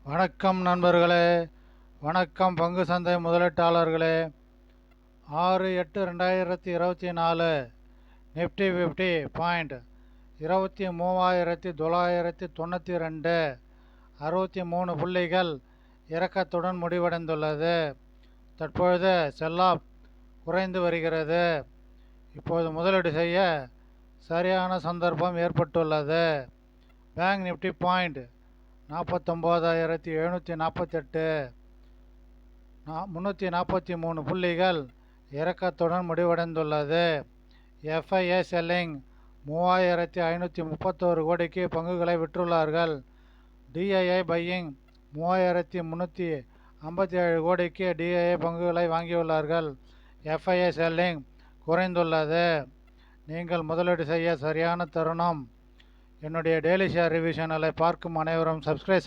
வணக்கம் நண்பர்களே, வணக்கம் பங்கு சந்தை முதலீட்டாளர்களே. 6/8/2024 நிஃப்டி 50 பாயிண்ட் 23,992 63 புள்ளிகள் இறக்கத்துடன் முடிவடைந்துள்ளது. தற்பொழுது செல்லாப் குறைந்து வருகிறது. இப்போது முதலீடு செய்ய சரியான சந்தர்ப்பம் ஏற்பட்டுள்ளது. பேங்க் நிஃப்டி பாயிண்ட் 49,748 343 புள்ளிகள் இறக்கத்துடன் முடிவடைந்துள்ளது. எஃப்ஐஐ செல்லிங் 3,531 கோடிக்கு பங்குகளை விற்றுள்ளார்கள். டிஐஐ பையிங் 3,357 கோடிக்கு டிஐஐ பங்குகளை வாங்கியுள்ளார்கள். எஃப்ஐஐ செல்லிங் குறைந்துள்ளது. நீங்கள் முதலீடு செய்ய சரியான தருணம். என்னுடைய டெய்லி ஷேர் ரிவ்யூ சேனலை பார்க்கும் அனைவரும் சப்ஸ்கிரைப்